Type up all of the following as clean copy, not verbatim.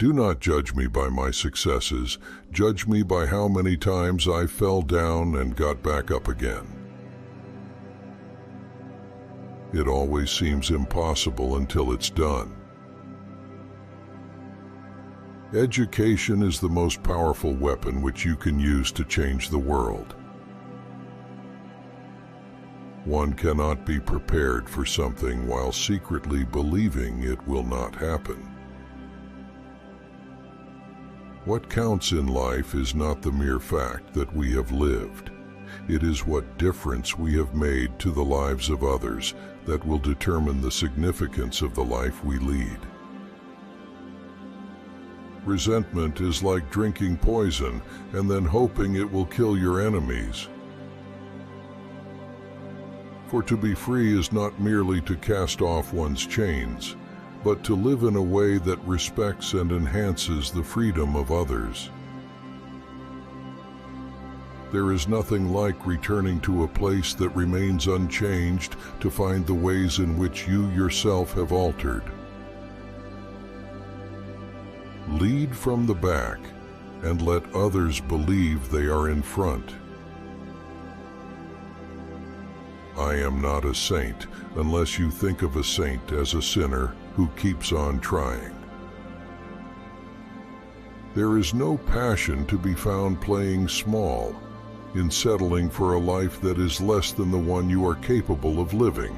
Do not judge me by my successes. Judge me by how many times I fell down and got back up again. It always seems impossible until it's done. Education is the most powerful weapon which you can use to change the world. One cannot be prepared for something while secretly believing it will not happen. What counts in life is not the mere fact that we have lived. It is what difference we have made to the lives of others that will determine the significance of the life we lead. Resentment is like drinking poison and then hoping it will kill your enemies. For to be free is not merely to cast off one's chains, but to live in a way that respects and enhances the freedom of others. There is nothing like returning to a place that remains unchanged to find the ways in which you yourself have altered. Lead from the back and let others believe they are in front. I am not a saint unless you think of a saint as a sinner who keeps on trying. There is no passion to be found playing small, in settling for a life that is less than the one you are capable of living.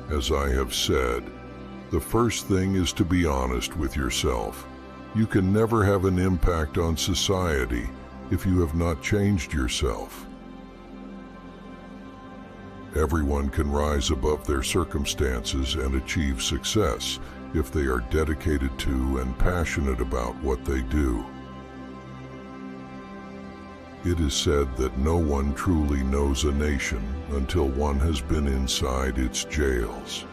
As I have said, the first thing is to be honest with yourself. You can never have an impact on society if you have not changed yourself. Everyone can rise above their circumstances and achieve success if they are dedicated to and passionate about what they do. It is said that no one truly knows a nation until one has been inside its jails.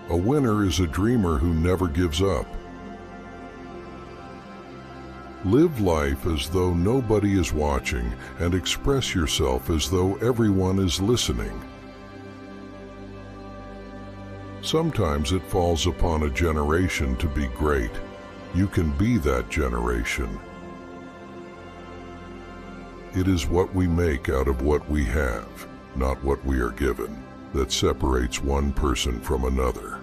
A winner is a dreamer who never gives up. Live life as though nobody is watching and express yourself as though everyone is listening. Sometimes it falls upon a generation to be great. You can be that generation. It is what we make out of what we have, not what we are given, that separates one person from another.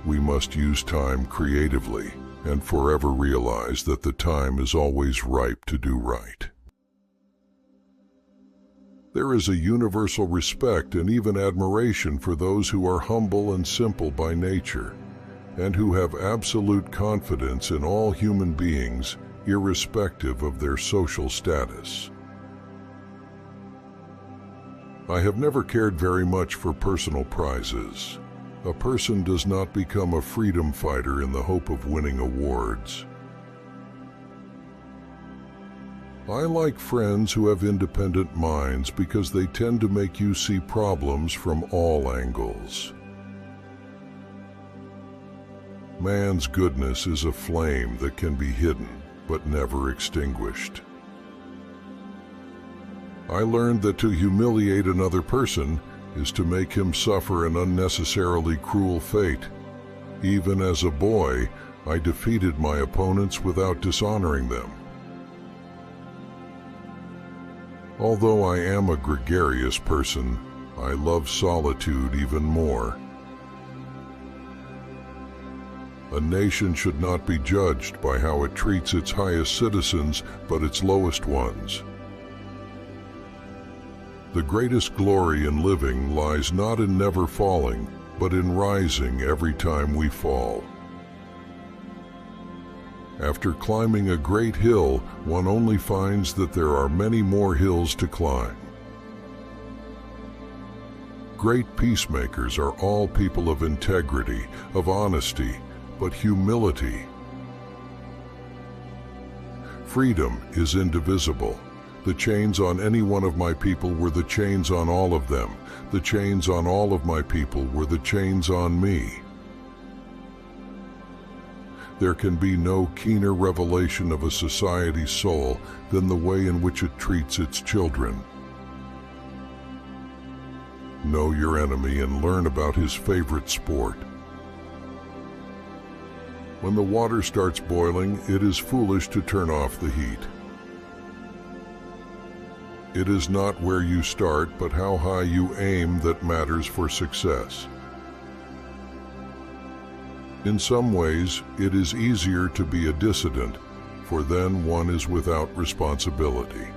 We must use time creatively and forever realize that the time is always ripe to do right. There is a universal respect and even admiration for those who are humble and simple by nature, and who have absolute confidence in all human beings, irrespective of their social status. I have never cared very much for personal prizes. A person does not become a freedom fighter in the hope of winning awards. I like friends who have independent minds because they tend to make you see problems from all angles. Man's goodness is a flame that can be hidden but never extinguished. I learned that to humiliate another person is to make him suffer an unnecessarily cruel fate. Even as a boy, I defeated my opponents without dishonoring them. Although I am a gregarious person, I love solitude even more. A nation should not be judged by how it treats its highest citizens, but its lowest ones. The greatest glory in living lies not in never falling, but in rising every time we fall. After climbing a great hill, one only finds that there are many more hills to climb. Great peacemakers are all people of integrity, of honesty, but humility. Freedom is indivisible. The chains on any one of my people were the chains on all of them. The chains on all of my people were the chains on me. There can be no keener revelation of a society's soul than the way in which it treats its children. Know your enemy and learn about his favorite sport. When the water starts boiling, it is foolish to turn off the heat. It is not where you start, but how high you aim that matters for success. In some ways, it is easier to be a dissident, for then one is without responsibility.